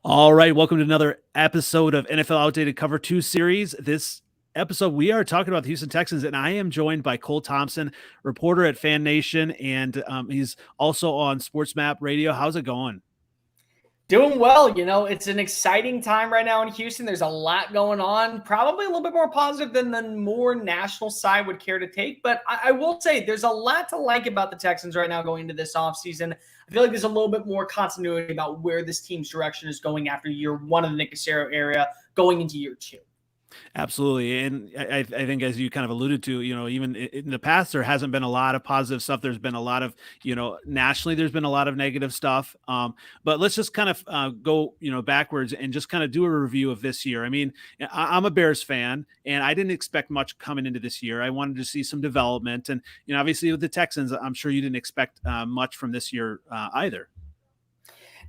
All right, welcome to another episode of NFL Outdated Cover 2 series. This episode, we are talking about the Houston Texans, and I am joined by Cole Thompson, reporter at Fan Nation, and he's also on Sports Map Radio. How's it going? Doing well. It's an exciting time right now in Houston. There's a lot going on, probably a little bit more positive than the more national side would care to take. But I will say there's a lot to like about the Texans right now going into this offseason. I feel like there's a little bit more continuity about where this team's direction is going after year one of the Nick Caserio era going into year two. Absolutely. And I think, as you kind of alluded to, even in the past, there hasn't been a lot of positive stuff. There's been a lot of, nationally, there's been a lot of negative stuff. But let's just kind of go, backwards and just kind of do a review of this year. I mean, I'm a Bears fan, and I didn't expect much coming into this year. I wanted to see some development. And, obviously with the Texans, I'm sure you didn't expect much from this year either.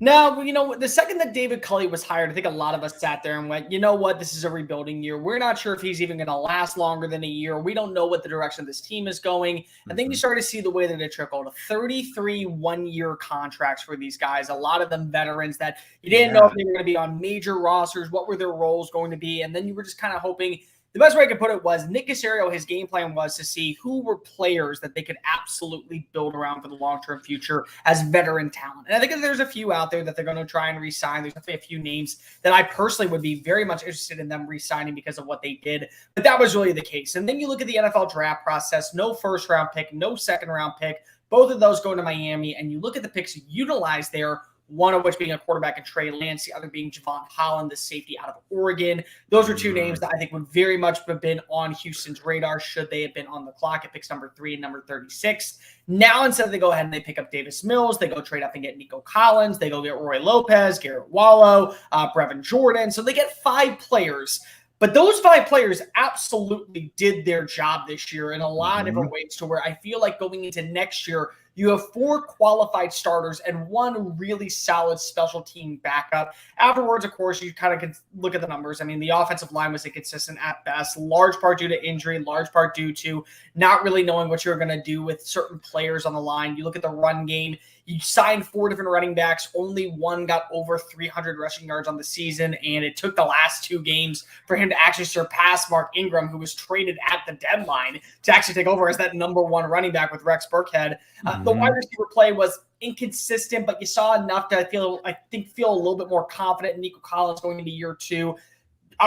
No, the second that David Culley was hired, I think a lot of us sat there and went, you know what, this is a rebuilding year. We're not sure if he's even going to last longer than a year. We don't know what the direction of this team is going. I think you started to see the way that it trickled. 33 one-year contracts for these guys, a lot of them veterans that you didn't know if they were going to be on major rosters, what were their roles going to be, and then you were just kind of hoping. The best way I could put it was Nick Caserio, his game plan was to see who were players that they could absolutely build around for the long-term future as veteran talent. And I think that there's a few out there that they're going to try and re-sign. There's definitely a few names that I personally would be very much interested in them re-signing because of what they did. But that was really the case. And then you look at the NFL draft process, no first-round pick, no second-round pick, both of those going to Miami, and you look at the picks utilized there, one of which being a quarterback in Trey Lance, the other being Javon Holland, the safety out of Oregon. Those are two names that I think would very much have been on Houston's radar should they have been on the clock at picks number 3 and number 36. Now, instead they go ahead and they pick up Davis Mills, they go trade up and get Nico Collins, they go get Roy Lopez, Garrett Wallow, Brevin Jordan. So they get 5 players. But those 5 players absolutely did their job this year in a lot of different ways, to where I feel like going into next year, you have 4 qualified starters and 1 really solid special team backup. Afterwards, of course, you kind of can look at the numbers. I mean, the offensive line was inconsistent at best, large part due to injury, large part due to not really knowing what you're going to do with certain players on the line. You look at the run game. You signed 4 different running backs. Only one got over 300 rushing yards on the season, and it took the last 2 games for him to actually surpass Mark Ingram, who was traded at the deadline, to actually take over as that number 1 running back with Rex Burkhead. The wide receiver play was inconsistent, but you saw enough to feel a little bit more confident in Nico Collins going into year 2.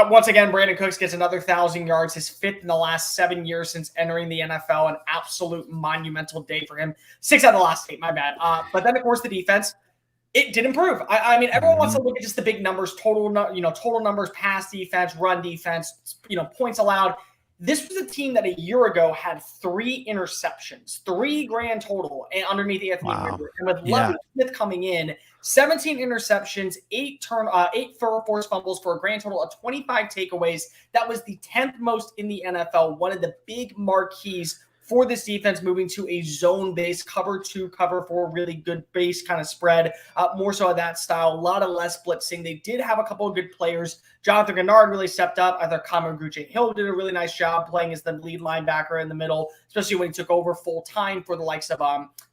Once again, Brandon Cooks gets another 1,000 yards, his 5th in the last 7 years since entering the NFL. An absolute monumental day for him. 6 out of the last 8, my bad. But then, of course, the defense, it did improve. I mean, everyone wants to look at just the big numbers, total numbers, pass defense, run defense, points allowed. This was a team that a year ago had 3 interceptions, 3 grand total underneath Anthony Richardson. And with Lovie Smith coming in, 17 interceptions, 8 forced fumbles for a grand total of 25 takeaways. That was the 10th most in the NFL. One of the big marquees for this defense, moving to a zone-based cover 2, cover 4, really good base kind of spread, more so of that style, a lot of less blitzing. They did have a couple of good players. Jonathan Gennard really stepped up. I thought Cameron Grugier-Hill did a really nice job playing as the lead linebacker in the middle, especially when he took over full-time for the likes of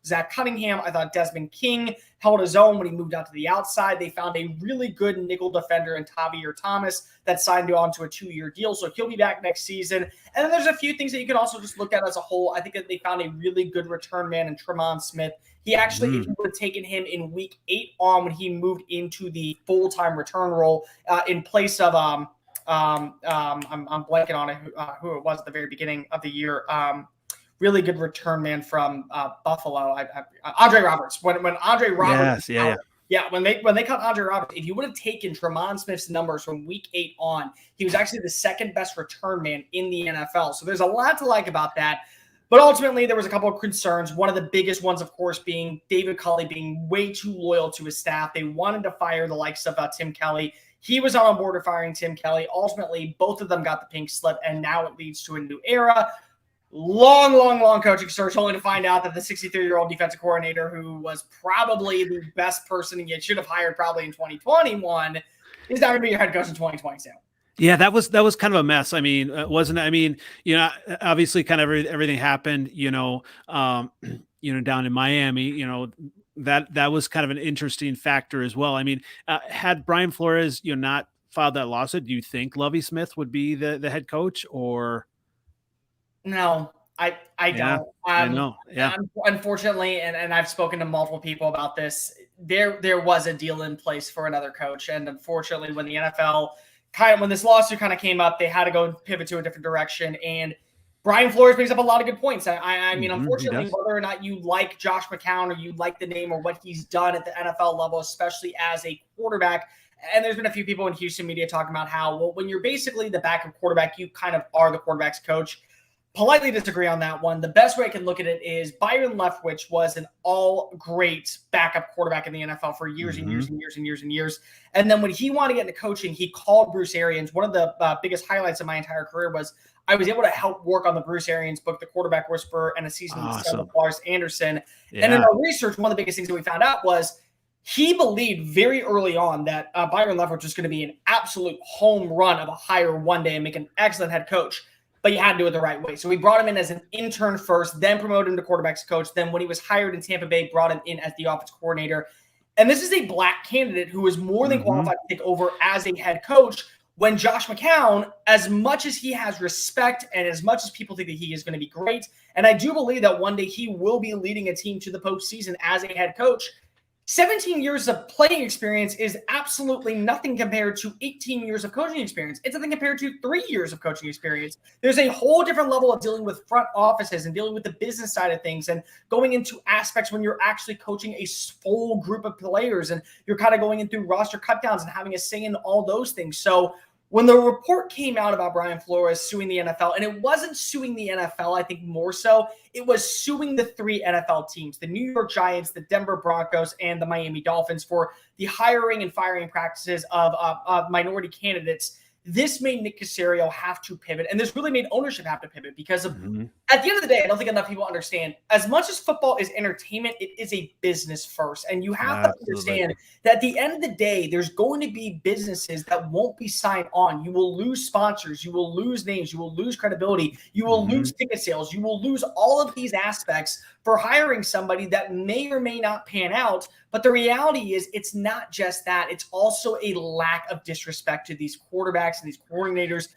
Zach Cunningham. I thought Desmond King held his own when he moved out to the outside. They found a really good nickel defender in Tavierre Thomas that signed on to a 2-year deal, so he'll be back next season. And then there's a few things that you can also just look at as a whole. I think that they found a really good return man in Tremont Smith. He actually, if you would have taken him in week 8 on when he moved into the full-time return role in place of I'm blanking on who it was at the very beginning of the year. Really good return man from Buffalo, Andre Roberts. When Andre Roberts, when they cut Andre Roberts, if you would have taken Tremont Smith's numbers from week 8 on, he was actually the 2nd best return man in the NFL. So there's a lot to like about that. But ultimately, there was a couple of concerns. One of the biggest ones, of course, being David Culley being way too loyal to his staff. They wanted to fire the likes of Tim Kelly. He was on board with firing Tim Kelly. Ultimately, both of them got the pink slip, and now it leads to a new era. Long coaching search, only to find out that the 63-year-old defensive coordinator, who was probably the best person you should have hired probably in 2021, is not going to be your head coach in 2022. Yeah, that was kind of a mess. I mean, wasn't it? I mean, obviously kind of everything happened, down in Miami, that was kind of an interesting factor as well. I mean, had Brian Flores, not filed that lawsuit, do you think Lovie Smith would be the head coach or? No, I Yeah, don't. I know. Yeah. Unfortunately, and I've spoken to multiple people about this. There was a deal in place for another coach, and unfortunately, when the NFL when this lawsuit kind of came up, they had to go pivot to a different direction. And Brian Flores brings up a lot of good points. I mean, unfortunately, whether or not you like Josh McCown or you like the name or what he's done at the NFL level, especially as a quarterback. And there's been a few people in Houston media talking about how, well, when you're basically the backup quarterback, you kind of are the quarterback's coach. Politely disagree on that one. The best way I can look at it is Byron Leftwich was an all-great backup quarterback in the NFL for years and years and years and years and years. And then when he wanted to get into coaching, he called Bruce Arians. One of the biggest highlights of my entire career was I was able to help work on the Bruce Arians book, The Quarterback Whisperer, and a season with Lars Anderson. Yeah. And in our research, one of the biggest things that we found out was he believed very early on that Byron Leftwich was going to be an absolute home run of a hire one day and make an excellent head coach. But you had to do it the right way. So we brought him in as an intern first, then promoted him to quarterback's coach. Then when he was hired in Tampa Bay, brought him in as the offense coordinator. And this is a black candidate who is more than qualified to take over as a head coach when Josh McCown, as much as he has respect and as much as people think that he is going to be great, and I do believe that one day he will be leading a team to the postseason as a head coach, 17 years of playing experience is absolutely nothing compared to 18 years of coaching experience. It's nothing compared to 3 years of coaching experience. There's a whole different level of dealing with front offices and dealing with the business side of things and going into aspects when you're actually coaching a full group of players and you're kind of going in through roster cutdowns and having a say in all those things. So when the report came out about Brian Flores suing the NFL, and it wasn't suing the NFL, I think more so, it was suing the 3 NFL teams, the New York Giants, the Denver Broncos, and the Miami Dolphins for the hiring and firing practices of minority candidates. This made Nick Caserio have to pivot, and this really made ownership have to pivot because of, at the end of the day, I don't think enough people understand, as much as football is entertainment, it is a business first. And you have to understand that at the end of the day, there's going to be businesses that won't be signed on. You will lose sponsors. You will lose names. You will lose credibility. You will lose ticket sales. You will lose all of these aspects for hiring somebody that may or may not pan out. But the reality is it's not just that. It's also a lack of disrespect to these quarterbacks and these coordinators,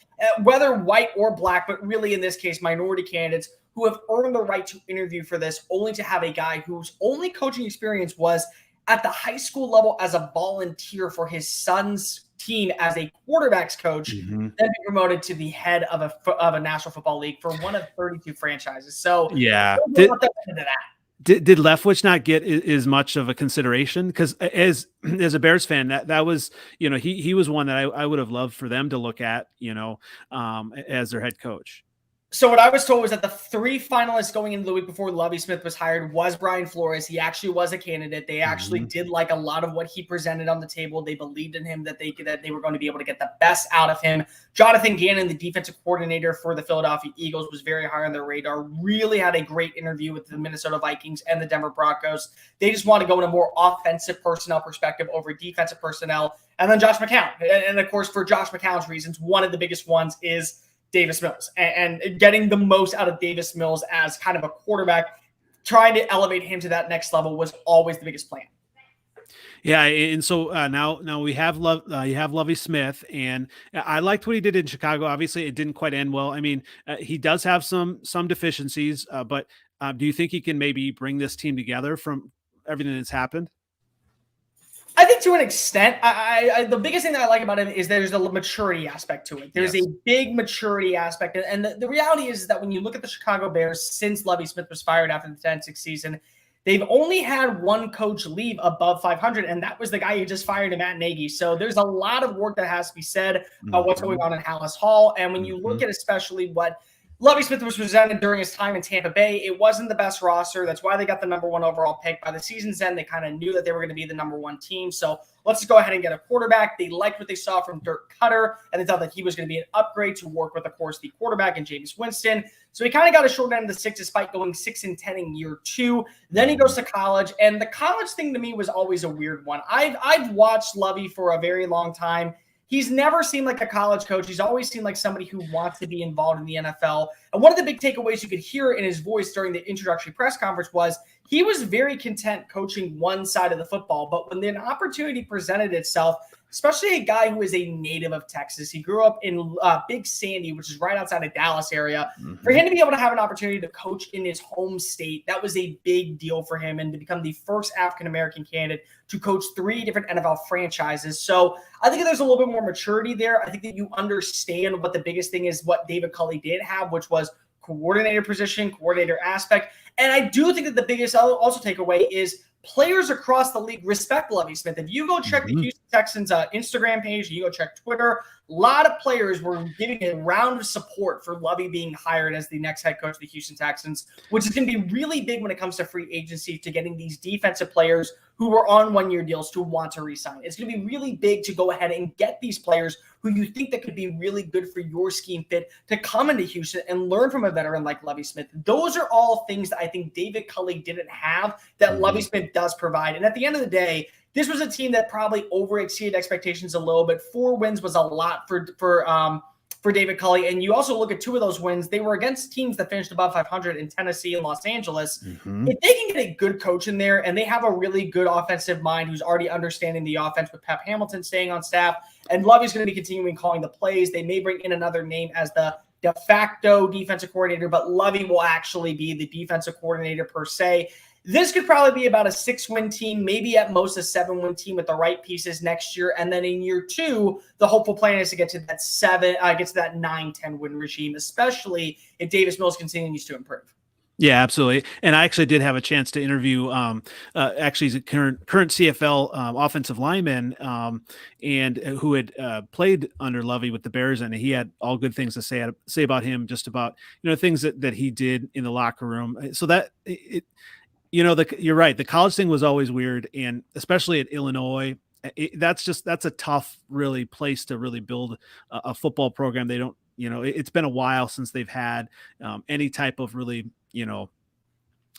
whether white or black, but really in this case, minority candidates who have earned the right to interview for this, only to have a guy whose only coaching experience was at the high school level as a volunteer for his son's team as a quarterback's coach, then be promoted to the head of a National Football League for one of 32 franchises. So yeah, Did Leftwich not get as much of a consideration? Because as a Bears fan, that was, he was one that I would have loved for them to look at, as their head coach. So what I was told was that the 3 finalists going into the week before Lovie Smith was hired was Brian Flores. He actually was a candidate. They actually did like a lot of what he presented on the table. They believed in him, that they were going to be able to get the best out of him. Jonathan Gannon, the defensive coordinator for the Philadelphia Eagles, was very high on their radar. Really had a great interview with the Minnesota Vikings and the Denver Broncos. They just want to go in a more offensive personnel perspective over defensive personnel. And then Josh McCown. And of course, for Josh McCown's reasons, one of the biggest ones is Davis Mills and getting the most out of Davis Mills as kind of a quarterback, trying to elevate him to that next level was always the biggest plan. Yeah, and so now we have you have Lovie Smith, and I liked what he did in Chicago. Obviously, it didn't quite end well. I mean, he does have some deficiencies, but do you think he can maybe bring this team together from everything that's happened? I think to an extent. The biggest thing that I like about him is there's a maturity aspect to it. There's a big maturity aspect. And the reality is that when you look at the Chicago Bears since Lovie Smith was fired after the 10-6 season, they've only had one coach leave above 500, and that was the guy who just fired, Matt Nagy. So there's a lot of work that has to be said about what's going on in Hallis Hall. And when you look at especially what Lovie Smith was presented during his time in Tampa Bay, it wasn't the best roster. That's why they got the number 1 overall pick. By the season's end, they kind of knew that they were going to be the number 1 team. So let's just go ahead and get a quarterback. They liked what they saw from Dirk Cutter, and they thought that he was going to be an upgrade to work with, of course, the quarterback and Jameis Winston. So he kind of got a short end of the stick despite going 6-10 in year 2. Then he goes to college, and the college thing to me was always a weird one. I've watched Lovie for a very long time. He's never seemed like a college coach. He's always seemed like somebody who wants to be involved in the NFL. And one of the big takeaways you could hear in his voice during the introductory press conference was he was very content coaching one side of the football. But when an opportunity presented itself, especially a guy who is a native of Texas, he grew up in Big Sandy, which is right outside of Dallas area. For him to be able to have an opportunity to coach in his home state, that was a big deal for him, and to become the first African-American candidate to coach 3 different NFL franchises. So I think there's a little bit more maturity there. I think that you understand what the biggest thing is, what David Culley did have, which was coordinator position, coordinator aspect. And I do think that the biggest also takeaway is players across the league respect Lovie Smith. If you go check the Houston Texans Instagram page, you go check Twitter, a lot of players were giving a round of support for Lovie being hired as the next head coach of the Houston Texans, which is going to be really big when it comes to free agency, to getting these defensive players who were on one-year deals to want to resign. It's going to be really big to go ahead and get these players who you think that could be really good for your scheme fit to come into Houston and learn from a veteran like Lovie Smith. Those are all things that I think David Culley didn't have that Lovie Smith does provide. And at the end of the day, this was a team that probably overexceeded expectations a little bit. 4 wins was a lot for David Culley. And you also look at 2 of those wins, they were against teams that finished above 500 in Tennessee and Los Angeles. If they can get a good coach in there, and they have a really good offensive mind who's already understanding the offense with Pep Hamilton staying on staff, and Lovie's going to be continuing calling the plays. They may bring in another name as the de facto defensive coordinator, but Lovie will actually be the defensive coordinator per se. This could probably be about a 6-win team, maybe at most a 7-win team with the right pieces next year. And then in year 2, the hopeful plan is to get to that 9-10 win regime, especially if Davis Mills continues to improve. Yeah, absolutely. And I actually did have a chance to interview actually he's a current CFL offensive lineman and who had played under Lovie with the Bears, and he had all good things to say about him, just about, things that he did in the locker room. So that you're right. The college thing was always weird, and especially at Illinois, that's a tough, really place to really build a football program. They don't, it's been a while since they've had any type of really,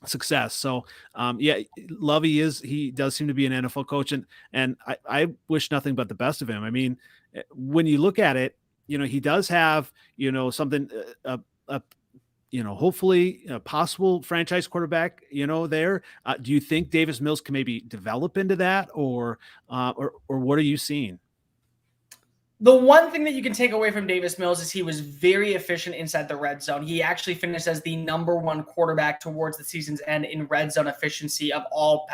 success. So Lovie he does seem to be an NFL coach, and I wish nothing but the best of him. I mean, when you look at it, he does have, something, hopefully a possible franchise quarterback, there. Do you think Davis Mills can maybe develop into that, or what are you seeing? The one thing that you can take away from Davis Mills is he was very efficient inside the red zone. He actually finished as the #1 quarterback towards the season's end in red zone efficiency of all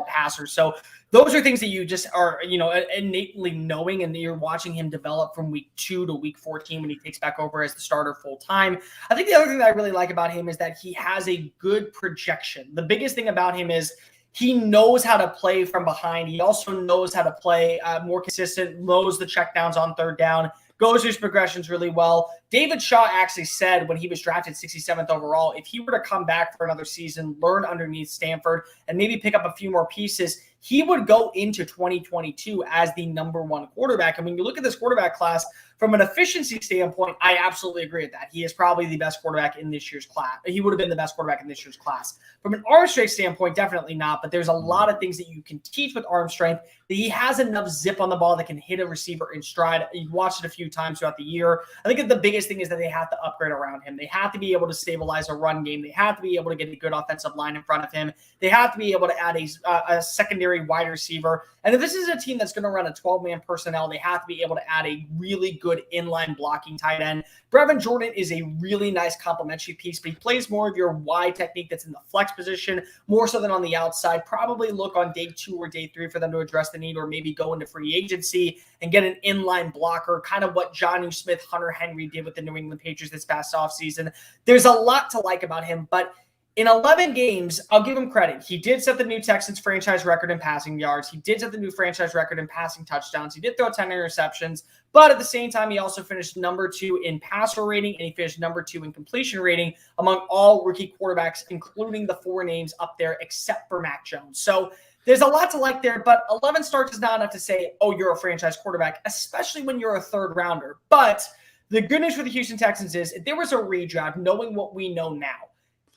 passers. So those are things that you just are, innately knowing, and you're watching him develop from week 2 to week 14 when he takes back over as the starter full time. I think the other thing that I really like about him is that he has a good projection. The biggest thing about him is he knows how to play from behind. He also knows how to play more consistent, knows the checkdowns on 3rd down, goes through his progressions really well. David Shaw actually said when he was drafted 67th overall, if he were to come back for another season, learn underneath Stanford, and maybe pick up a few more pieces, he would go into 2022 as the #1 quarterback. And when you look at this quarterback class, from an efficiency standpoint, I absolutely agree with that. He is probably the best quarterback in this year's class. He would have been the best quarterback in this year's class. From an arm strength standpoint, definitely not, but there's a lot of things that you can teach with arm strength, that he has enough zip on the ball that can hit a receiver in stride. You've watched it a few times throughout the year. I think that the biggest thing is that they have to upgrade around him. They have to be able to stabilize a run game. They have to be able to get a good offensive line in front of him. They have to be able to add a secondary wide receiver. And if this is a team that's going to run a 12-man personnel, they have to be able to add a really good inline blocking tight end. Brevin Jordan is a really nice complementary piece, but he plays more of your Y technique that's in the flex position, more so than on the outside. Probably look on day 2 or day 3 for them to address the need, or maybe go into free agency and get an inline blocker, kind of what Jonnu Smith, Hunter Henry did with the New England Patriots this past offseason. There's a lot to like about him, but in 11 games, I'll give him credit. He did set the new Texans franchise record in passing yards. He did set the new franchise record in passing touchdowns. He did throw 10 interceptions, but at the same time, he also finished #2 in passer rating, and he finished #2 in completion rating among all rookie quarterbacks, including the 4 names up there, except for Mac Jones. So there's a lot to like there, but 11 starts is not enough to say, oh, you're a franchise quarterback, especially when you're a 3rd rounder. But the good news for the Houston Texans is, if there was a redraft, knowing what we know now,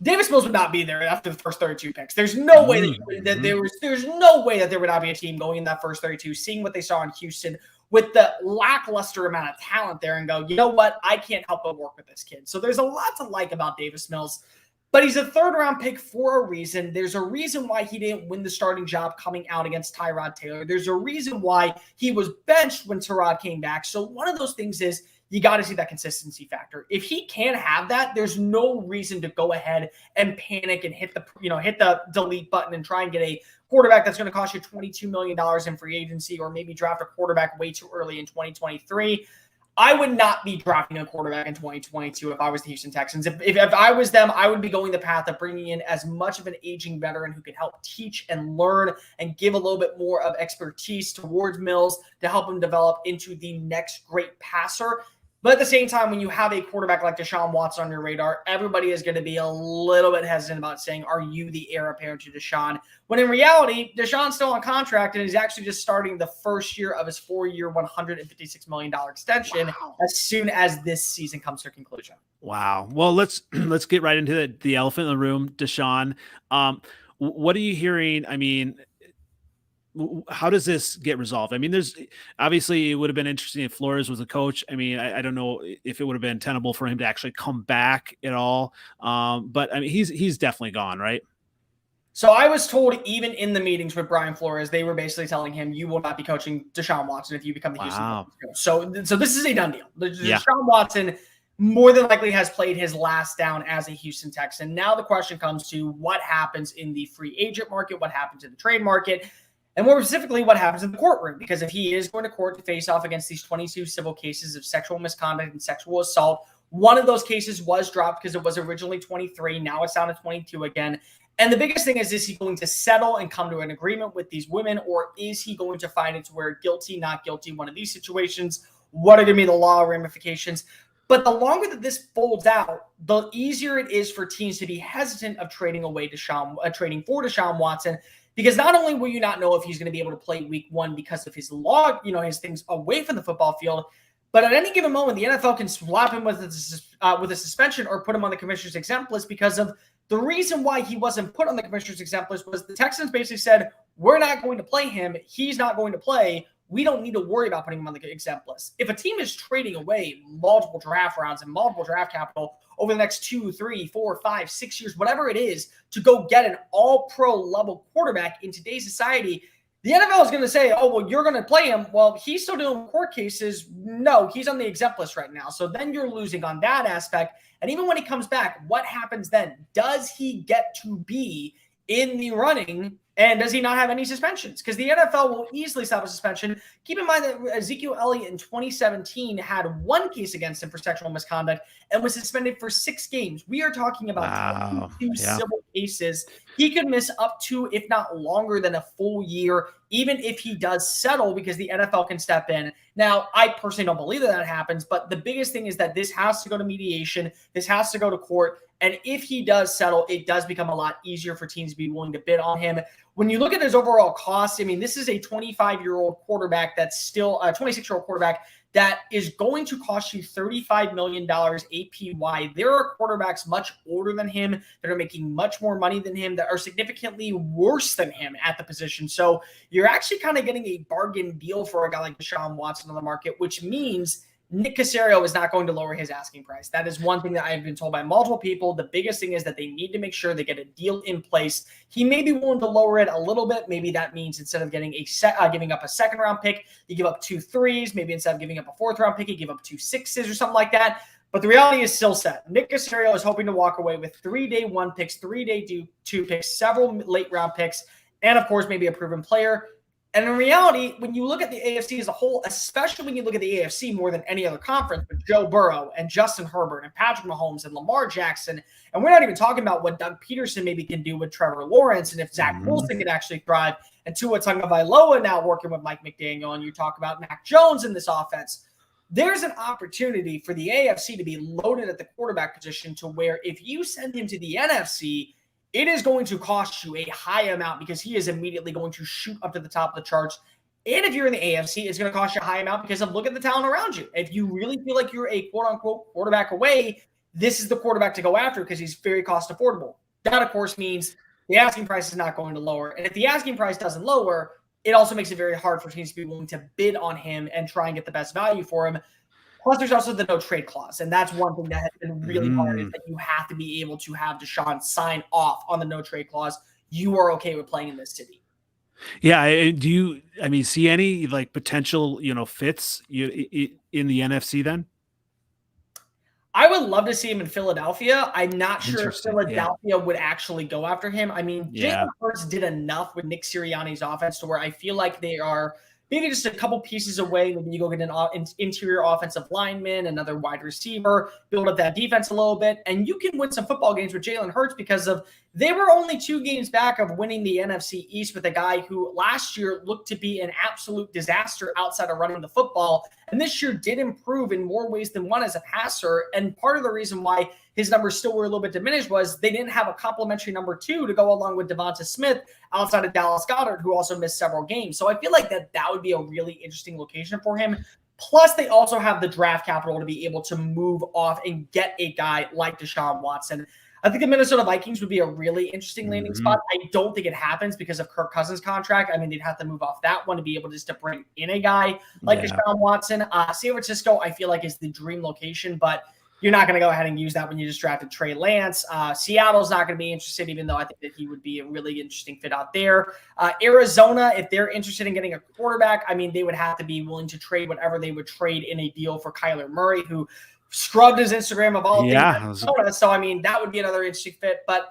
Davis Mills would not be there after the first 32 picks. There's no way there's no way that there would not be a team going in that first 32, seeing what they saw in Houston with the lackluster amount of talent there, and go, you know what? I can't help but work with this kid. So there's a lot to like about Davis Mills. But he's a third-round pick for a reason. There's a reason why he didn't win the starting job coming out against Tyrod Taylor. There's a reason why he was benched when Tyrod came back. So one of those things is you got to see that consistency factor. If he can't have that, there's no reason to go ahead and panic and hit the delete button and try and get a quarterback that's going to cost you $22 million in free agency, or maybe draft a quarterback way too early in 2023. I would not be drafting a quarterback in 2022 if I was the Houston Texans. If I was them, I would be going the path of bringing in as much of an aging veteran who can help teach and learn and give a little bit more of expertise towards Mills to help him develop into the next great passer. But at the same time, when you have a quarterback like Deshaun Watson on your radar, everybody is going to be a little bit hesitant about saying, are you the heir apparent to Deshaun? When in reality, Deshaun's still on contract, and he's actually just starting the first year of his 4-year, $156 million extension as soon as this season comes to a conclusion. Wow. Well, let's get right into the elephant in the room, Deshaun. What are you hearing? I mean, how does this get resolved? I mean, there's obviously, it would have been interesting if Flores was a coach. I mean, I don't know if it would have been tenable for him to actually come back at all. But I mean, he's definitely gone, right? So I was told, even in the meetings with Brian Flores, they were basically telling him, you will not be coaching Deshaun Watson if you become the Houston Texans coach. So this is a done deal. Deshaun Watson more than likely has played his last down as a Houston Texan. Now the question comes to what happens in the free agent market, what happens in the trade market, and more specifically, what happens in the courtroom. Because if he is going to court to face off against these 22 civil cases of sexual misconduct and sexual assault, one of those cases was dropped because it was originally 23. Now it's down to 22 again. And the biggest thing is he going to settle and come to an agreement with these women, or is he going to find it to where guilty, not guilty, one of these situations? What are going to be the law ramifications? But the longer that this folds out, the easier it is for teams to be hesitant of trading for Deshaun Watson, because not only will you not know if he's going to be able to play week one because of his his things away from the football field, but at any given moment, the NFL can slap him with a suspension or put him on the commissioner's exempt list, because of the reason why he wasn't put on the commissioner's exempt list was the Texans basically said, we're not going to play him. He's not going to play. We don't need to worry about putting him on the exempt list. If a team is trading away multiple draft rounds and multiple draft capital over the next 2, 3, 4, 5, 6 years, whatever it is, to go get an all-pro level quarterback in today's society, the NFL is going to say, oh, well, you're going to play him. Well, he's still doing court cases. No, he's on the exempt list right now. So then you're losing on that aspect. And even when he comes back, what happens then? Does he get to be in the running, and does he not have any suspensions? Because the NFL will easily stop a suspension. Keep in mind that Ezekiel Elliott in 2017 had one case against him for sexual misconduct and was suspended for 6 games. We are talking about 22 civil cases. He could miss up to, if not longer than, a full year, even if he does settle, because the NFL can step in. Now, I personally don't believe that happens, but the biggest thing is that this has to go to mediation. This has to go to court. And if he does settle, it does become a lot easier for teams to be willing to bid on him. When you look at his overall cost, I mean, this is a 25-year-old quarterback that's still a 26-year-old quarterback that is going to cost you $35 million APY. There are quarterbacks much older than him that are making much more money than him, that are significantly worse than him at the position. So you're actually kind of getting a bargain deal for a guy like Deshaun Watson on the market, which means Nick Caserio is not going to lower his asking price. That is one thing that I've been told by multiple people. The biggest thing is that they need to make sure they get a deal in place. He may be willing to lower it a little bit. Maybe that means instead of giving up a second-round pick, you give up 2 3s. Maybe instead of giving up a 4th-round pick, you give up 2 6s or something like that. But the reality is still set. Nick Caserio is hoping to walk away with 3 day 1 picks, 3 day 2 picks, several late-round picks, and, of course, maybe a proven player. And in reality, when you look at the AFC as a whole, especially when you look at the AFC more than any other conference, with Joe Burrow and Justin Herbert and Patrick Mahomes and Lamar Jackson, and we're not even talking about what Doug Peterson maybe can do with Trevor Lawrence, and if Zach Wilson can actually thrive, and Tua Tagovailoa now working with Mike McDaniel, and you talk about Mac Jones in this offense, there's an opportunity for the AFC to be loaded at the quarterback position, to where if you send him to the NFC, it is going to cost you a high amount, because he is immediately going to shoot up to the top of the charts. And if you're in the AFC, it's going to cost you a high amount because of look at the talent around you. If you really feel like you're a quote-unquote quarterback away, this is the quarterback to go after, because he's very cost affordable. That, of course, means the asking price is not going to lower. And if the asking price doesn't lower, it also makes it very hard for teams to be willing to bid on him and try and get the best value for him. Plus, there's also the no trade clause, and that's one thing that has been really hard is that you have to be able to have Deshaun sign off on the no trade clause. You are okay with playing in this city. Yeah, do you? I mean, see any like potential, fits in the NFC then? I would love to see him in Philadelphia. I'm not sure if Interesting. Yeah. Philadelphia would actually go after him. I mean, Yeah. Jalen Hurts did enough with Nick Sirianni's offense to where I feel like they are maybe just a couple pieces away. Maybe you go get an interior offensive lineman, another wide receiver, build up that defense a little bit, and you can win some football games with Jalen Hurts because they were only 2 games back of winning the NFC East with a guy who last year looked to be an absolute disaster outside of running the football. And this year did improve in more ways than one as a passer. And part of the reason why his numbers still were a little bit diminished was they didn't have a complimentary number 2 to go along with Devonta Smith outside of Dallas Goedert, who also missed several games. So I feel like that would be a really interesting location for him. Plus, they also have the draft capital to be able to move off and get a guy like Deshaun Watson. I think the Minnesota Vikings would be a really interesting landing spot. I don't think it happens because of Kirk Cousins' contract. I mean, they'd have to move off that one to be able just to bring in a guy like Deshaun Watson. San Francisco, I feel like, is the dream location, but you're not going to go ahead and use that when you just drafted Trey Lance. Seattle's not going to be interested, even though I think that he would be a really interesting fit out there. Arizona, if they're interested in getting a quarterback, I mean, they would have to be willing to trade whatever they would trade in a deal for Kyler Murray, who scrubbed his Instagram of all things. So, I mean, that would be another interesting fit. But,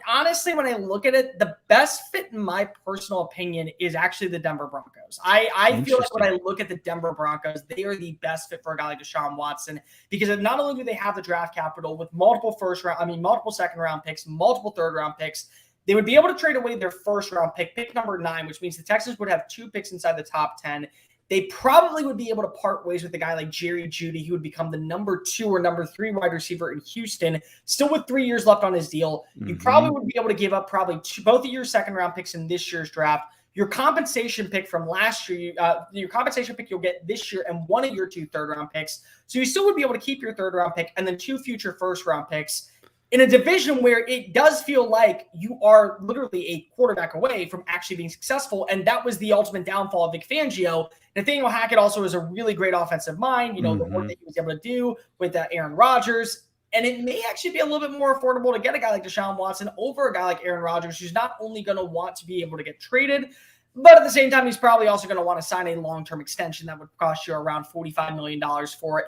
honestly, when I look at it, the best fit, in my personal opinion, is actually the Denver Broncos. I feel like when I look at the Denver Broncos, they are the best fit for a guy like Deshaun Watson because not only do they have the draft capital with multiple second-round picks, multiple third-round picks, they would be able to trade away their first-round pick number 9, which means the Texans would have 2 picks inside the top 10. They probably would be able to part ways with a guy like Jerry Jeudy, who would become the number 2 or number 3 wide receiver in Houston, still with 3 years left on his deal. You probably would be able to give up both of your second-round picks in this year's draft. Your compensation pick from last year, your compensation pick you'll get this year, and one of your 2 third-round picks. So you still would be able to keep your third-round pick and then 2 future first-round picks in a division where it does feel like you are literally a quarterback away from actually being successful. And that was the ultimate downfall of Vic Fangio. Nathaniel Hackett also is a really great offensive mind, the work that he was able to do with Aaron Rodgers. And it may actually be a little bit more affordable to get a guy like Deshaun Watson over a guy like Aaron Rodgers, who's not only going to want to be able to get traded, but at the same time, he's probably also going to want to sign a long-term extension that would cost you around $45 million for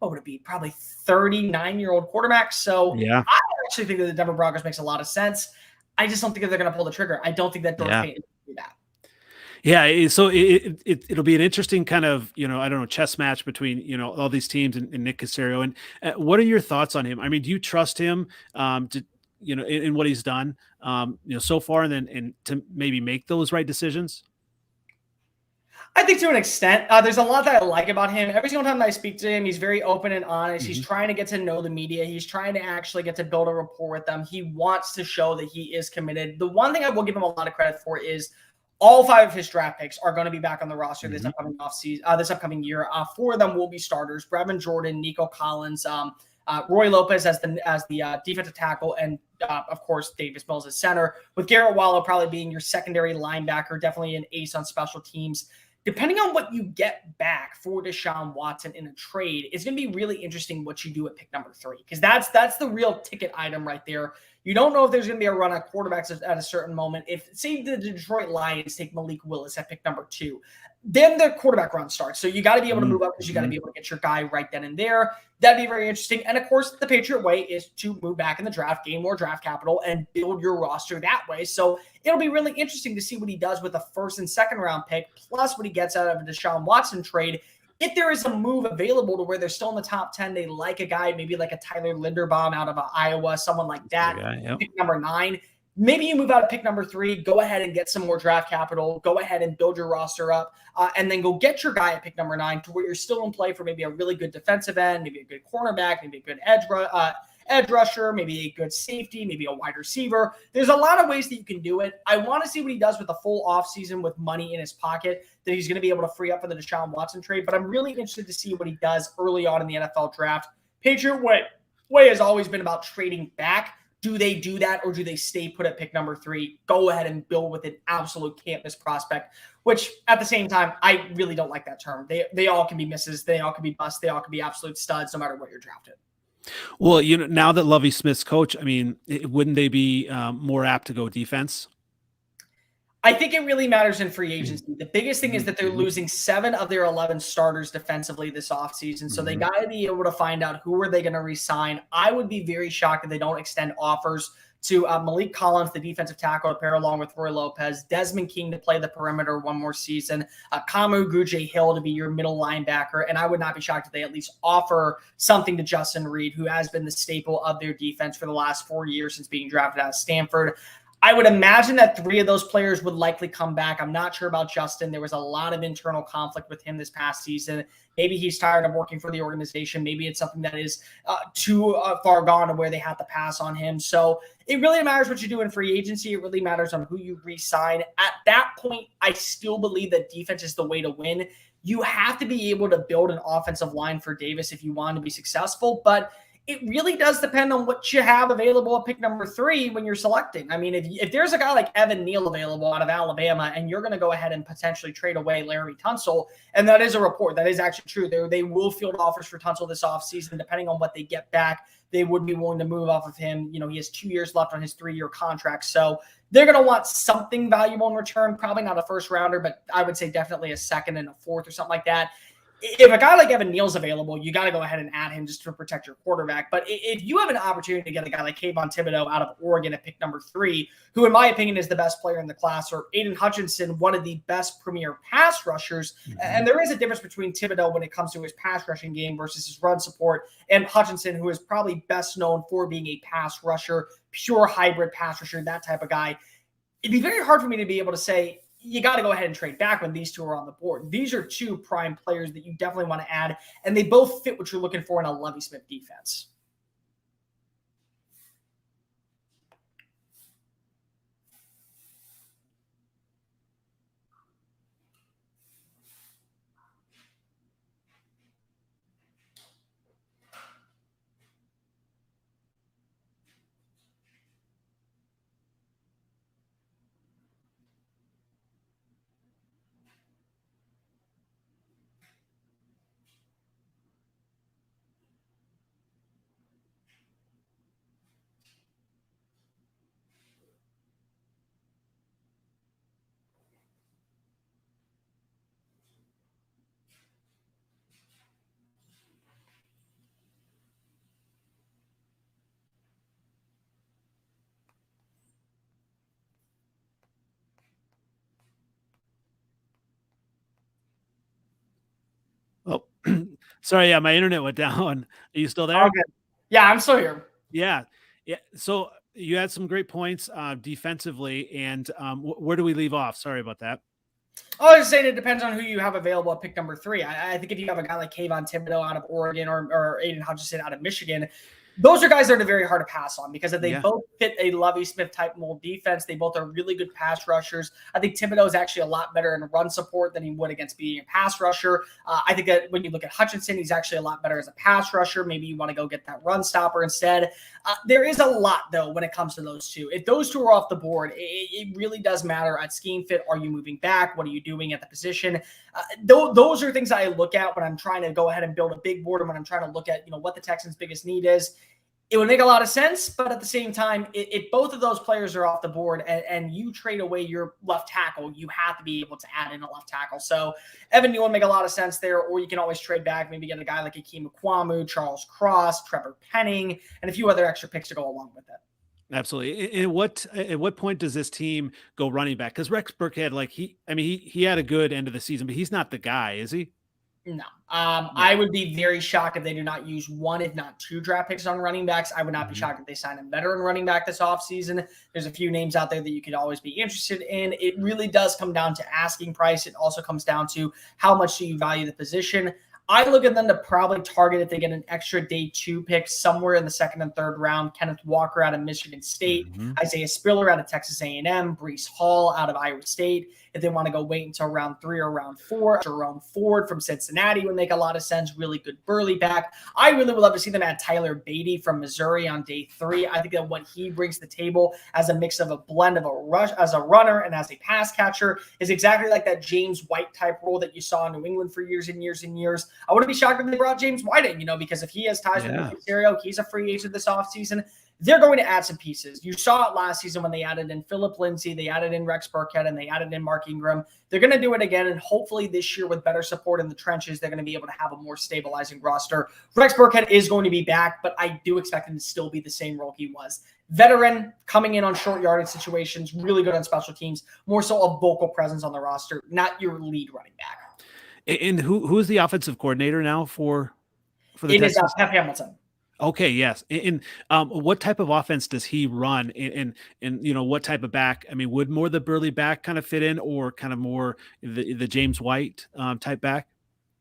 what would it be? Probably 39-year-old quarterback. So I actually think that the Denver Broncos makes a lot of sense. I just don't think that they're going to pull the trigger. I don't think that George Paton will do that. Yeah, so it'll be an interesting kind of, chess match between, all these teams and Nick Caserio. And what are your thoughts on him? I mean, do you trust him in what he's done, so far and to maybe make those right decisions? I think to an extent, there's a lot that I like about him. Every single time that I speak to him, he's very open and honest. He's trying to get to know the media. He's trying to actually get to build a rapport with them. He wants to show that he is committed. The one thing I will give him a lot of credit for is all 5 of his draft picks are going to be back on the roster this upcoming offseason, this upcoming year. 4 of them will be starters: Brevin Jordan, Nico Collins, Roy Lopez as the defensive tackle, and of course Davis Mills as center, with Garrett Wallow probably being your secondary linebacker, definitely an ace on special teams. Depending on what you get back for Deshaun Watson in a trade, it's going to be really interesting what you do at pick number 3, because that's the real ticket item right there. You don't know if there's going to be a run at quarterbacks at a certain moment. If, say, the Detroit Lions take Malik Willis at pick number 2, then the quarterback run starts. So you got to be able to move up because you got to be able to get your guy right then and there. That'd be very interesting. And, of course, the Patriot way is to move back in the draft, gain more draft capital, and build your roster that way. So it'll be really interesting to see what he does with a first and second round pick, plus what he gets out of a Deshaun Watson trade. If there is a move available to where they're still in the top 10, they like a guy, maybe like a Tyler Linderbaum out of Iowa, someone like that, pick number 9. Maybe you move out of pick number 3, go ahead and get some more draft capital, go ahead and build your roster up, and then go get your guy at pick number 9 to where you're still in play for maybe a really good defensive end, maybe a good cornerback, maybe a good edge rusher, maybe a good safety, maybe a wide receiver. There's a lot of ways that you can do it. I want to see what he does with a full offseason with money in his pocket that he's going to be able to free up for the Deshaun Watson trade, but I'm really interested to see what he does early on in the NFL draft. Patriot way has always been about trading back, Do they do that, or do they stay put at pick number 3, go ahead and build with an absolute campus prospect, which at the same time, I really don't like that term. They all can be misses. They all can be busts. They all can be absolute studs no matter what you're drafted. Well, now that Lovie Smith's coach, I mean, wouldn't they be more apt to go defense? I think it really matters in free agency. The biggest thing is that they're losing 7 of their 11 starters defensively this offseason. So they got to be able to find out who are they going to re-sign. I would be very shocked if they don't extend offers to Malik Collins, the defensive tackle, to pair along with Roy Lopez, Desmond King to play the perimeter one more season, Kamu Grugier-Hill to be your middle linebacker. And I would not be shocked if they at least offer something to Justin Reed, who has been the staple of their defense for the last 4 years since being drafted out of Stanford. I would imagine that 3 of those players would likely come back. I'm not sure about Justin. There was a lot of internal conflict with him this past season. Maybe he's tired of working for the organization. Maybe it's something that is too far gone to where they have to pass on him. So it really matters what you do in free agency. It really matters on who you re-sign. At that point, I still believe that defense is the way to win. You have to be able to build an offensive line for Davis if you want to be successful, but it really does depend on what you have available at pick number 3 when you're selecting. I mean, if there's a guy like Evan Neal available out of Alabama and you're going to go ahead and potentially trade away Laremy Tunsil, and that is a report, that is actually true. They will field offers for Tunsil this offseason, depending on what they get back. They would be willing to move off of him. He has 2 years left on his 3-year contract. So they're going to want something valuable in return, probably not a first rounder, but I would say definitely a second and a fourth or something like that. If a guy like Evan Neal's available, you got to go ahead and add him just to protect your quarterback. But if you have an opportunity to get a guy like Kayvon Thibodeau out of Oregon at pick number 3, who in my opinion is the best player in the class, or Aiden Hutchinson, one of the best premier pass rushers, and there is a difference between Thibodeau when it comes to his pass rushing game versus his run support, and Hutchinson, who is probably best known for being a pass rusher, pure hybrid pass rusher, that type of guy. It'd be very hard for me to be able to say, you got to go ahead and trade back when these 2 are on the board. These are 2 prime players that you definitely want to add, and they both fit what you're looking for in a Lovie Smith defense. Oh, sorry. Yeah, my internet went down. Are you still there? Okay. Yeah, I'm still here. Yeah. So you had some great points defensively, and where do we leave off? Sorry about that. I was saying it depends on who you have available at pick number 3. I think if you have a guy like Kayvon Thibodeau out of Oregon or Aiden Hutchinson out of Michigan, those are guys that are very hard to pass on because they both fit a Lovie Smith type mold defense. They both are really good pass rushers. I think Thibodeau is actually a lot better in run support than he would against being a pass rusher. I think that when you look at Hutchinson, he's actually a lot better as a pass rusher. Maybe you want to go get that run stopper instead. There is a lot, though, when it comes to those 2. If those 2 are off the board, it really does matter at scheme fit. Are you moving back? What are you doing at the position? Those are things I look at when I'm trying to go ahead and build a big board and when I'm trying to look at what the Texans' biggest need is. It would make a lot of sense, but at the same time, if both of those players are off the board and you trade away your left tackle, you have to be able to add in a left tackle. So Evan Neal would make a lot of sense there, or you can always trade back, maybe get a guy like Akeem Akwamu, Charles Cross, Trevor Penning, and a few other extra picks to go along with it. Absolutely. At what point does this team go running back? Because Rex Burkhead, he had a good end of the season, but he's not the guy, is he? No. I would be very shocked if they do not use 1, if not 2 draft picks on running backs. I would not be shocked if they sign a veteran running back this offseason. There's a few names out there that you could always be interested in. It really does come down to asking price. It also comes down to how much do you value the position. I look at them to probably target if they get an extra day 2 pick somewhere in the 2nd and 3rd round. Kenneth Walker out of Michigan State, Isaiah Spiller out of Texas A&M, Breece Hall out of Iowa State, If they want to go wait until round 3 or round 4, Jerome Ford from Cincinnati would make a lot of sense. Really good burly back. I really would love to see them add Tyler Beatty from Missouri on day 3. I think that what he brings to the table as a mix of a blend of a rush as a runner and as a pass catcher is exactly like that James White type role that you saw in New England for years and years and years. I wouldn't be shocked if they brought James White in, because if he has ties with Nick Caserio, he's a free agent this offseason. They're going to add some pieces. You saw it last season when they added in Phillip Lindsay, they added in Rex Burkhead, and they added in Mark Ingram. They're going to do it again, and hopefully this year with better support in the trenches, they're going to be able to have a more stabilizing roster. Rex Burkhead is going to be back, but I do expect him to still be the same role he was. Veteran, coming in on short yardage situations, really good on special teams, more so a vocal presence on the roster, not your lead running back. And who is the offensive coordinator now for the Texans? Texans? It is Pep Hamilton. Okay, yes. And what type of offense does he run? And what type of back? I mean, would more the burly back kind of fit in, or kind of more the James White type back?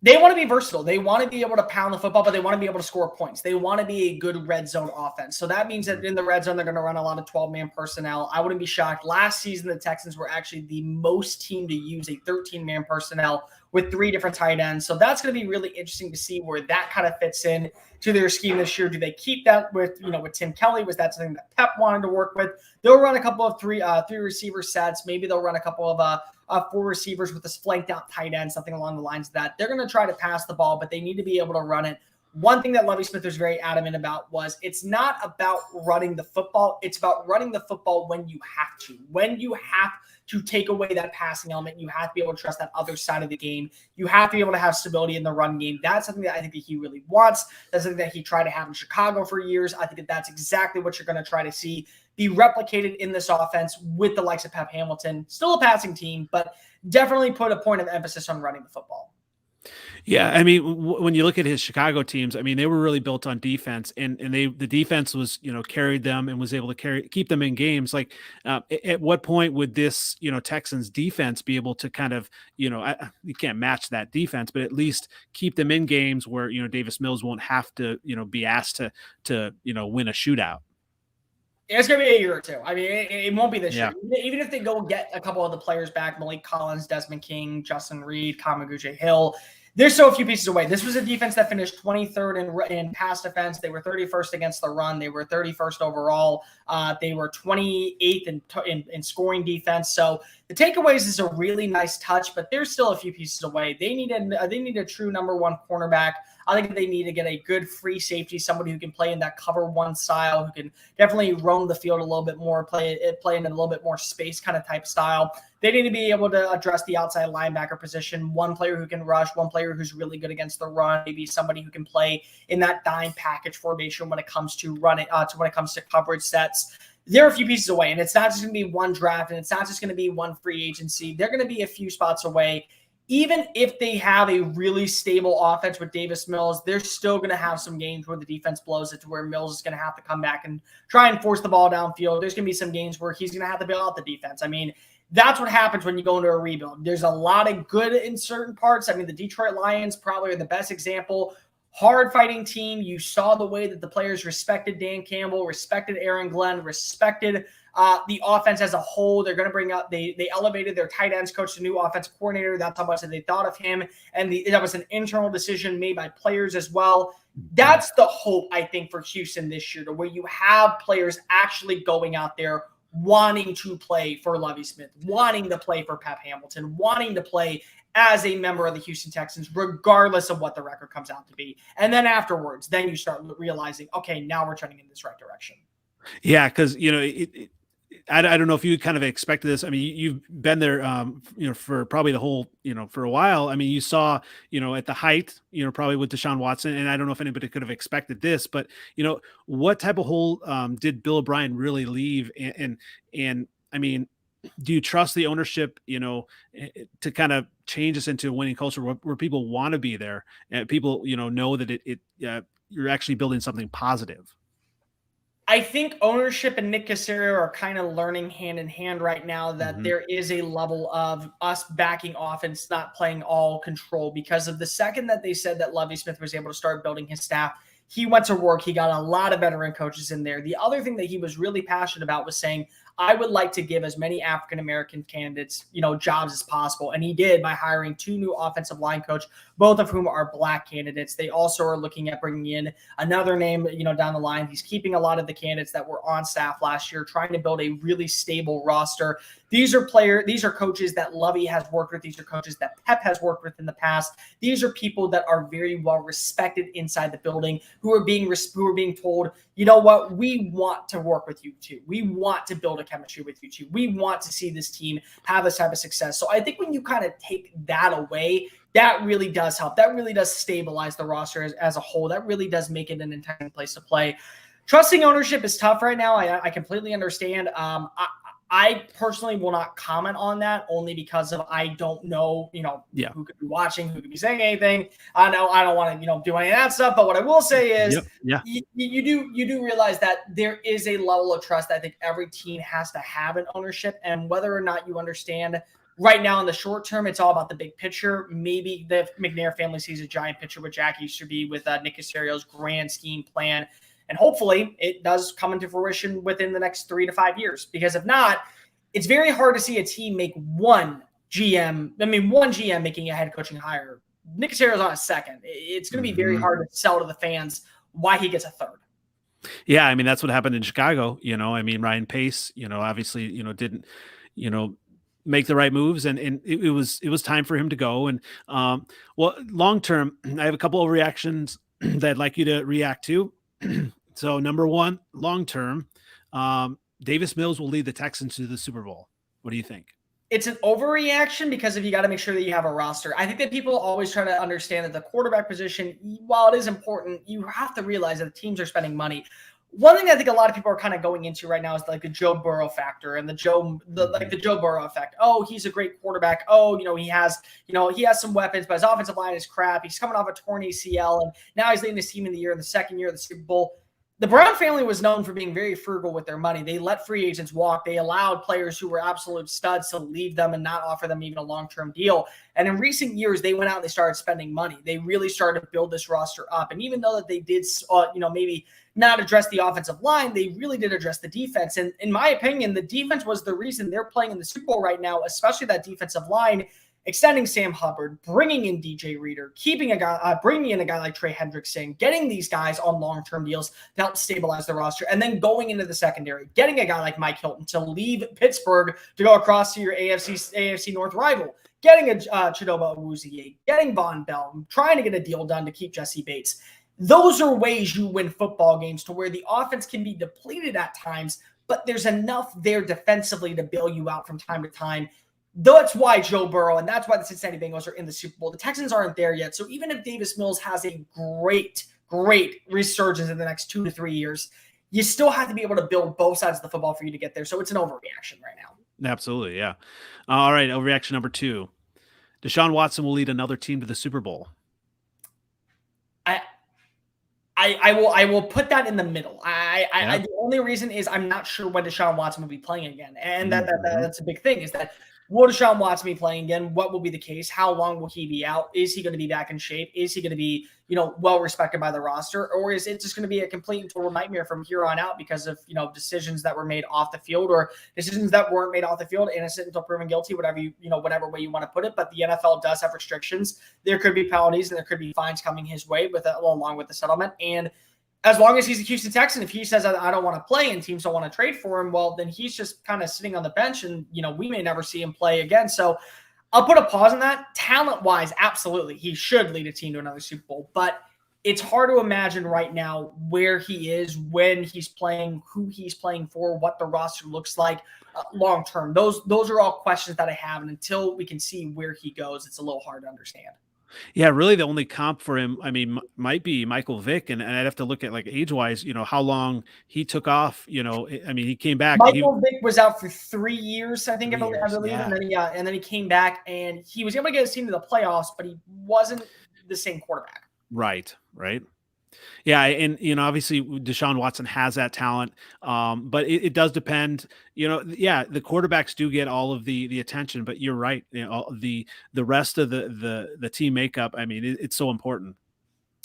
They want to be versatile. They want to be able to pound the football, but they want to be able to score points. They want to be a good red zone offense. So that means that in the red zone, they're going to run a lot of 12-man personnel. I wouldn't be shocked. Last season, the Texans were actually the most team to use a 13-man personnel with 3 different tight ends. So that's going to be really interesting to see where that kind of fits in to their scheme this year. Do they keep that with Tim Kelly? Was that something that Pep wanted to work with? They'll run a couple of three receiver sets. Maybe they'll run a couple of 4 receivers with this flanked out tight end, something along the lines of that. They're going to try to pass the ball, but they need to be able to run it. One thing that Lovie Smith was very adamant about was it's not about running the football. It's about running the football when you have to. When you have to take away that passing element, you have to be able to trust that other side of the game. You have to be able to have stability in the run game. That's something that I think that he really wants. That's something that he tried to have in Chicago for years. I think that that's exactly what you're going to try to see be replicated in this offense with the likes of Pep Hamilton. Still a passing team, but definitely put a point of emphasis on running the football. Yeah, I mean, when you look at his Chicago teams, I mean, they were really built on defense, and the defense was, carried them and was able to keep them in games. Like, at what point would this, Texans defense be able to kind of, you can't match that defense, but at least keep them in games where, Davis Mills won't have to, be asked to win a shootout. It's going to be a year or two. I mean, it won't be this year. Even if they go get a couple of the players back, Malik Collins, Desmond King, Justin Reed, Kamaguchi Hill, there's still a few pieces away. This was a defense that finished 23rd in pass defense. They were 31st against the run. They were 31st overall. They were 28th in scoring defense. So the takeaways is a really nice touch, but there's still a few pieces away. They need a true number 1 cornerback. I think they need to get a good free safety, somebody who can play in that cover 1 style, who can definitely roam the field a little bit more, play in a little bit more space kind of type style. They need to be able to address the outside linebacker position, 1 player who can rush, 1 player who's really good against the run, maybe somebody who can play in that dime package formation when it comes to running, when it comes to coverage sets. There are a few pieces away, and it's not just going to be 1 draft, and it's not just going to be 1 free agency. They're going to be a few spots away. Even if they have a really stable offense with Davis Mills, they're still going to have some games where the defense blows it to where Mills is going to have to come back and try and force the ball downfield. There's going to be some games where he's going to have to bail out the defense. I mean, that's what happens when you go into a rebuild. There's a lot of good in certain parts. I mean, the Detroit Lions probably are the best example. Hard fighting team. You saw the way that the players respected Dan Campbell, respected Aaron Glenn, respected the offense as a whole. They're going to bring up, they elevated their tight ends coach to new offensive coordinator. That's how much they thought of him. And that was an internal decision made by players as well. That's the hope, I think, for Houston this year, to where you have players actually going out there wanting to play for Lovie Smith, wanting to play for Pep Hamilton, wanting to play as a member of the Houston Texans, regardless of what the record comes out to be. And then afterwards, then you start realizing, okay, now we're trending in this right direction. Yeah, because, I don't know if you kind of expected this. I mean, you've been there, for probably the whole, for a while. I mean, you saw, at the height, probably with Deshaun Watson, and I don't know if anybody could have expected this, but, what type of hole did Bill O'Brien really leave? And I mean, do you trust the ownership, to kind of change this into a winning culture where people want to be there and people, know that you're actually building something positive? I think ownership and Nick Caserio are kind of learning hand in hand right now that there is a level of us backing off and not playing all control, because of the second that they said that Lovie Smith was able to start building his staff, he went to work. He got a lot of veteran coaches in there. The other thing that he was really passionate about was saying, I would like to give as many African-American candidates, jobs as possible. And he did by hiring 2 new offensive line coach, both of whom are black candidates. They also are looking at bringing in another name, down the line. He's keeping a lot of the candidates that were on staff last year, trying to build a really stable roster. These are coaches that Lovie has worked with. These are coaches that Pep has worked with in the past. These are people that are very well respected inside the building, who are being told, you know what, we want to work with you too. We want to build a chemistry with you too. We want to see this team have this type of success. So I think when you kind of take that away, that really does help. That really does stabilize the roster as a whole. That really does make it an enticing place to play. Trusting ownership is tough right now. I completely understand. I personally will not comment on that, only because of I don't know, who could be watching, who could be saying anything. I don't want to, do any of that stuff. But what I will say is, you do realize that there is a level of trust that I think every team has to have in ownership, and whether or not you understand. Right now, in the short term, it's all about the big picture. Maybe the McNair family sees a giant picture with Jack Easterby, with Nick Caserio's grand scheme plan. And hopefully it does come into fruition within the next 3 to 5 years. Because if not, it's very hard to see a team make one GM making a head coaching hire. Nick Caserio's on a second. It's going to be very hard to sell to the fans why he gets a third. Yeah, I mean, that's what happened in Chicago. Ryan Pace, obviously, didn't, make the right moves, and it was time for him to go. And well, long term, I have a couple of reactions that I'd like you to react to. So number one, long term, Davis Mills will lead the Texans to the Super Bowl. What do you think? It's an overreaction because you got to make sure that you have a roster. I think that people always try to understand that the quarterback position, while it is important, you have to realize that the teams are spending money. One thing I think a lot of people are kind of going into right now is like the Joe Burrow factor and the Joe Burrow effect. Oh, he's a great quarterback. Oh, he has some weapons, but his offensive line is crap. He's coming off a torn ACL, and now he's leading his team in the second year of the Super Bowl. The Brown family was known for being very frugal with their money. They let free agents walk. They allowed players who were absolute studs to leave them and not offer them even a long-term deal. And in recent years, they went out and they started spending money. They really started to build this roster up. And even though that they did, maybe not address the offensive line, they really did address the defense. And in my opinion, the defense was the reason they're playing in the Super Bowl right now, especially that defensive line. Extending Sam Hubbard, bringing in DJ Reader, bringing in a guy like Trey Hendrickson, getting these guys on long-term deals to help stabilize the roster, and then going into the secondary, getting a guy like Mike Hilton to leave Pittsburgh to go across to your AFC North rival, getting a Chidobe Awuzie, getting Von Bell, trying to get a deal done to keep Jesse Bates. Those are ways you win football games, to where the offense can be depleted at times, but there's enough there defensively to bail you out from time to time. That's why Joe Burrow, and that's why the Cincinnati Bengals are in the Super Bowl. The Texans aren't there yet. So even if Davis Mills has a great resurgence in the next 2 to 3 years, you still have to be able to build both sides of the football for you to get there. So it's an overreaction right now. Absolutely, yeah. All right, overreaction number 2. Deshaun Watson will lead another team to the Super Bowl. I will put that in the middle. The only reason is I'm not sure when Deshaun Watson will be playing again. And that's a big thing, is that will Deshaun Watson be playing again? What will be the case? How long will he be out? Is he going to be back in shape? Is he going to be, well respected by the roster? Or is it just going to be a complete and total nightmare from here on out because of, decisions that were made off the field, or decisions that weren't made off the field, innocent until proven guilty, whatever way you want to put it. But the NFL does have restrictions. There could be penalties and there could be fines coming his way along with the settlement. And as long as he's a Houston Texan, if he says, I don't want to play and teams don't want to trade for him, well, then he's just kind of sitting on the bench, and, we may never see him play again. So I'll put a pause on that. Talent-wise, absolutely, he should lead a team to another Super Bowl. But it's hard to imagine right now where he is, when he's playing, who he's playing for, what the roster looks like long-term. Those are all questions that I have, and until we can see where he goes, it's a little hard to understand. Yeah, really the only comp for him, might be Michael Vick, and I'd have to look at, like, age-wise, how long he took off. He came back. Michael Vick was out for 3 years, I think, I believe, yeah. And then he came back, and he was able to get his team to the playoffs, but he wasn't the same quarterback. Right. Yeah, and obviously Deshaun Watson has that talent, but it does depend. The quarterbacks do get all of the attention, but you're right. The rest of the team makeup. It's so important.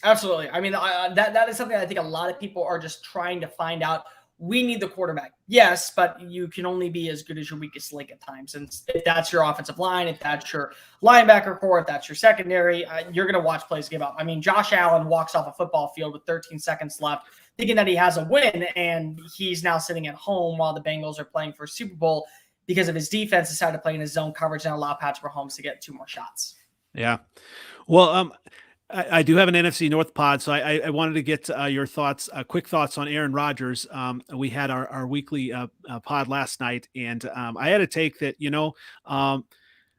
Absolutely. That is something I think a lot of people are just trying to find out. we need the quarterback. Yes, but you can only be as good as your weakest link at times. And if that's your offensive line, if that's your linebacker core, if that's your secondary, you're going to watch plays give up. I mean, Josh Allen walks off a football field with 13 seconds left, thinking that he has a win, and he's now sitting at home while the Bengals are playing for a Super Bowl because of his defense decided to play in his zone coverage and allow Patrick Mahomes to get 2 more shots. Yeah. Well, I do have an NFC North pod, so I wanted to get your thoughts, quick thoughts on Aaron Rodgers. We had our weekly pod last night, and I had a take that,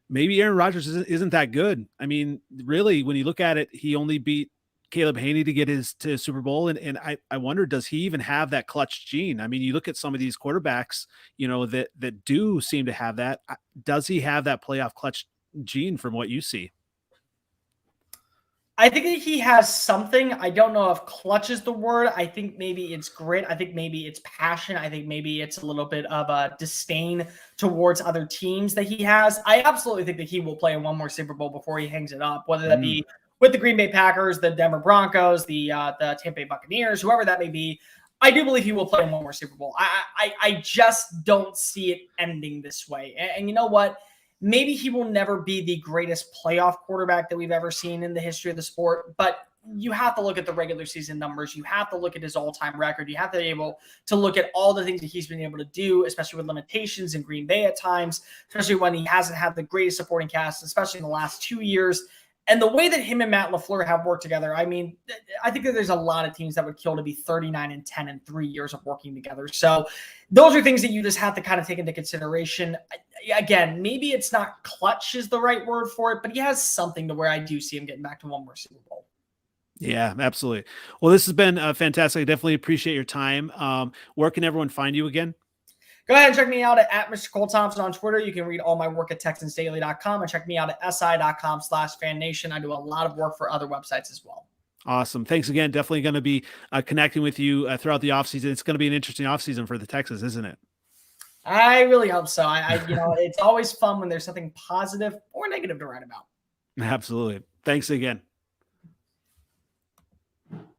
maybe Aaron Rodgers isn't that good. I mean, really, when you look at it, he only beat Caleb Haney to get to Super Bowl. And I wonder, does he even have that clutch gene? I mean, you look at some of these quarterbacks, that do seem to have that. Does he have that playoff clutch gene from what you see? I think that he has something. I don't know if clutch is the word. I think maybe it's grit. I think maybe it's passion. I think maybe it's a little bit of a disdain towards other teams that he has. I absolutely think that he will play in one more Super Bowl before he hangs it up, whether that be with the Green Bay Packers, the Denver Broncos, the Tampa Bay Buccaneers, whoever that may be. I do believe he will play in one more Super Bowl. I just don't see it ending this way. And you know what? Maybe he will never be the greatest playoff quarterback that we've ever seen in the history of the sport, but you have to look at the regular season numbers. You have to look at his all-time record. You have to be able to look at all the things that he's been able to do, especially with limitations in Green Bay at times, especially when he hasn't had the greatest supporting cast, especially in the last 2 years. And the way that him and Matt LaFleur have worked together, I mean, I think that there's a lot of teams that would kill to be 39-10 in 3 years of working together. So those are things that you just have to kind of take into consideration. Again, maybe it's not clutch is the right word for it, but he has something to where I do see him getting back to one more Super Bowl. Yeah, absolutely. Well, this has been fantastic. I definitely appreciate your time. Where can everyone find you again? Go ahead and check me out at Mr. Cole Thompson on Twitter. You can read all my work at TexansDaily.com and check me out at si.com/FanNation. I do a lot of work for other websites as well. Awesome. Thanks again. Definitely going to be connecting with you throughout the offseason. It's going to be an interesting offseason for the Texans, isn't it? I really hope so. It's always fun when there's something positive or negative to write about. Absolutely. Thanks again.